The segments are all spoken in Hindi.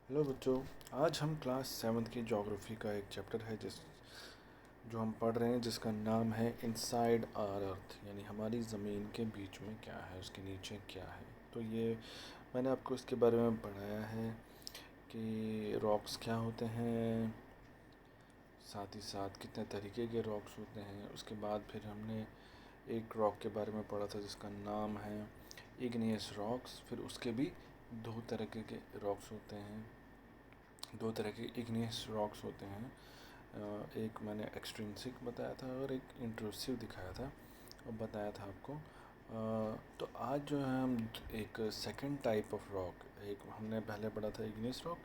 हेलो बच्चों। आज हम क्लास 7th की ज्योग्राफी का एक चैप्टर है जो हम पढ़ रहे हैं, जिसका नाम है इनसाइड आवर अर्थ, यानी हमारी ज़मीन के बीच में क्या है, उसके नीचे क्या है। तो ये मैंने आपको इसके बारे में पढ़ाया है कि रॉक्स क्या होते हैं, साथ ही साथ कितने तरीके के रॉक्स होते हैं। उसके बाद फिर हमने एक रॉक के बारे में पढ़ा था जिसका नाम है इग्नियस रॉक्स। फिर उसके भी दो तरह के रॉक्स होते हैं, दो तरह के इग्नियस रॉक्स होते हैं। एक मैंने एक्सट्रिंसिक बताया था और एक इंट्रूसिव दिखाया था और बताया था आपको। तो आज जो है हम एक सेकंड टाइप ऑफ रॉक, एक हमने पहले पढ़ा था इग्नियस रॉक,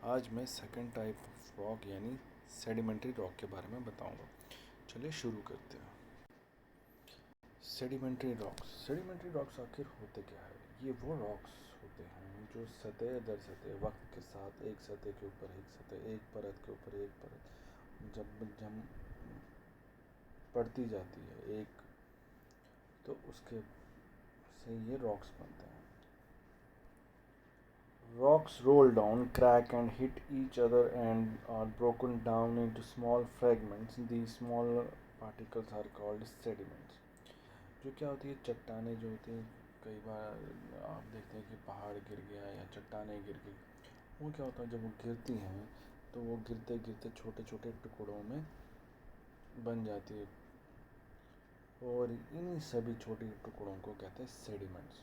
आज मैं सेकंड टाइप ऑफ रॉक यानी सेडिमेंट्री रॉक के बारे में बताऊंगा। चलिए शुरू करते हैं। सेडिमेंट्री रॉक्स आखिर होते क्या है? ये वो रॉक्स होते हैं जो सतह दर सतह वक्त के साथ एक सतह के ऊपर एक सतह, एक परत के ऊपर एक परत जब जम पड़ती जाती है एक, तो उसके से ये रॉक्स बनते हैं। Rocks roll down, crack and hit each other and are broken down into small fragments. These small particles are called sediments. जो क्या होती है, चट्टाने जो होती हैं, कई बार आप देखते हैं कि पहाड़ गिर गया या चट्टाने गिर गई, वो क्या होता है जब वो गिरती हैं तो वो गिरते गिरते छोटे छोटे टुकड़ों में बन जाती है, और इन सभी छोटे टुकड़ों को कहते हैं sediments.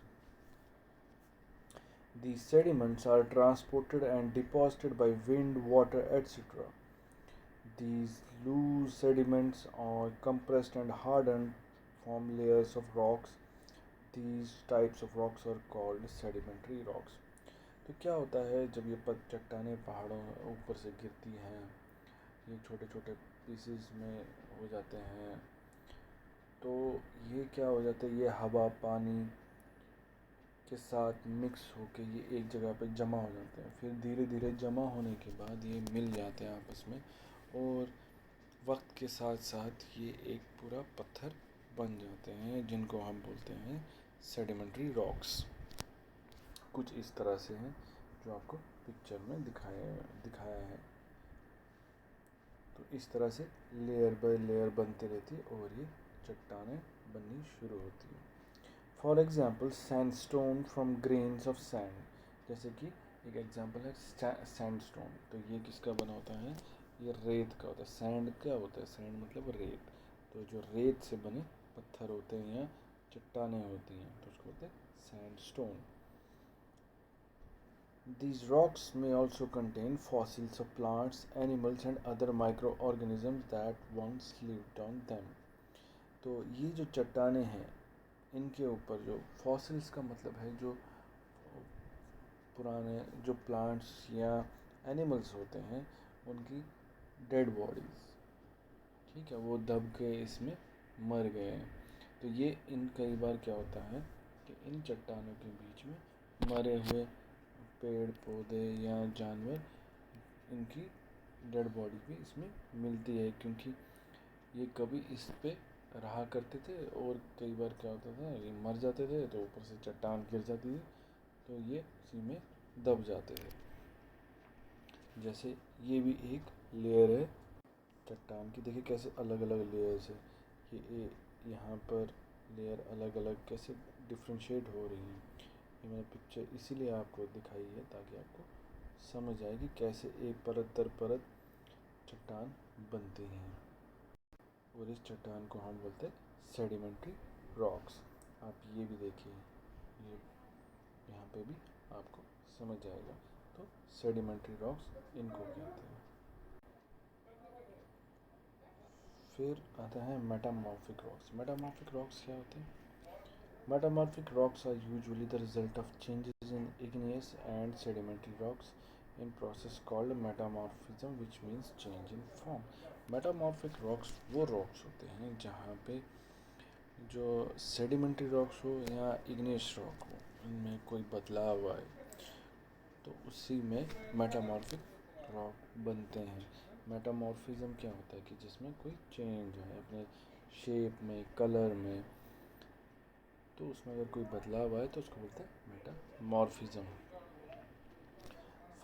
These sediments are transported and deposited by wind, water, etc. These loose sediments are compressed and hardened, form layers of rocks. These types of rocks are called sedimentary rocks. तो क्या होता है जब ये चट्टानें पहाड़ों ऊपर से गिरती हैं, ये छोटे छोटे पीसेस में हो जाते हैं, तो ये क्या हो जाता है, ये हवा पानी के साथ मिक्स होके ये एक जगह पे जमा हो जाते हैं। फिर धीरे धीरे जमा होने के बाद ये मिल जाते हैं आपस में, और वक्त के साथ साथ ये एक पूरा पत्थर बन जाते हैं, जिनको हम बोलते हैं सेडिमेंट्री रॉक्स। कुछ इस तरह से हैं जो आपको पिक्चर में दिखाया है। तो इस तरह से लेयर बाय लेयर बनते रहती है और ये चट्टानें बननी शुरू होती है। For example sandstone from grains of sand, जैसे कि एक एग्जाम्पल है सैंडस्टोन। तो ये किसका बना होता है? ये रेत का होता है। सैंड क्या होता है? सैंड मतलब रेत। तो जो रेत से बने पत्थर होते हैं या चट्टानें होती हैं तो उसको बोलते हैं sandstone. These rocks may also contain fossils of plants, animals and other microorganisms that once lived on them. तो ये जो चट्टानें हैं, इनके ऊपर जो फॉसिल्स का मतलब है जो पुराने जो प्लांट्स या एनिमल्स होते हैं उनकी डेड बॉडीज़, ठीक है, वो दब के इसमें मर गए हैं। तो ये इन कई बार क्या होता है कि इन चट्टानों के बीच में मरे हुए पेड़ पौधे या जानवर, इनकी डेड बॉडी भी इसमें मिलती है, क्योंकि ये कभी इस पे रहा करते थे और कई बार क्या होता था ये मर जाते थे तो ऊपर से चट्टान गिर जाती थी तो ये उसी में दब जाते थे। जैसे ये भी एक लेयर है चट्टान की, देखिए कैसे अलग अलग लेयर्स है। ये यहाँ पर लेयर अलग अलग कैसे डिफ्रेंशिएट हो रही हैं। ये मैंने पिक्चर इसीलिए आपको दिखाई है ताकि आपको समझ आए कि कैसे एक परत दर परत चट्टान बनती हैं, और इस चट्टान को हम बोलते हैं सेडिमेंट्री रॉक्स। आप ये भी देखिए, ये यहाँ पे भी आपको समझ आएगा। तो सेडिमेंट्री रॉक्स इनको कहते हैं। फिर आता है मेटामॉर्फिक रॉक्स। मेटामॉर्फिक रॉक्स क्या होते हैं? Metamorphic rocks are usually the result of changes in igneous and sedimentary rocks in process called metamorphism, which means change in form. Metamorphic rocks वो rocks होते हैं जहाँ पे जो sedimentary rocks हो या igneous rock हो, इनमें कोई बदलाव आए तो उसी में मेटामॉर्फिक रॉक बनते हैं। मेटामॉर्फिज्म क्या होता है कि जिसमें कोई चेंज है अपने शेप में, कलर में, तो उसमें अगर कोई बदलाव आए तो उसको बोलते हैं metamorphism.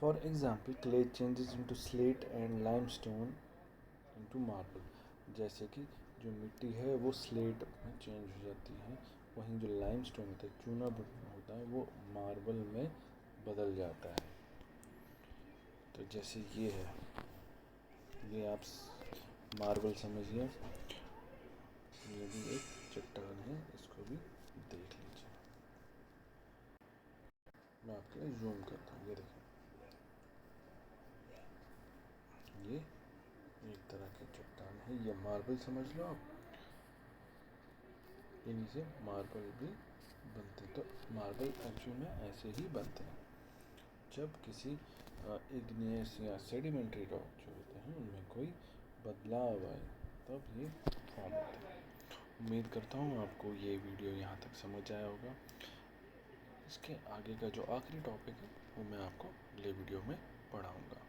For example clay changes into slate and limestone into marble. जैसे कि जो मिट्टी है वो स्लेट में चेंज हो जाती है, वहीं जो लाइमस्टोन होता है, चूना होता है, वो मार्बल में बदल जाता है। तो जैसे ये है, ये आप मार्बल समझिए, ये भी एक चट्टान है, इसको भी देख लीजिए। मैं आपके लिए जूम करता हूँ, ये देखिए, ये एक तरह की चट्टान है, ये मार्बल समझ लो आप। इन्हीं से मार्बल भी बनते हैं। तो मार्बल एक्चुअल में ऐसे ही बनते हैं, जब किसी इग्नियस या सेडिमेंट्री रॉक जो होते हैं उनमें कोई बदलाव आए, तब ये फॉर्म होते हैं। उम्मीद करता हूँ आपको ये वीडियो यहाँ तक समझ आया होगा। इसके आगे का जो आखिरी टॉपिक है वो मैं आपको अगले वीडियो में पढ़ाऊँगा।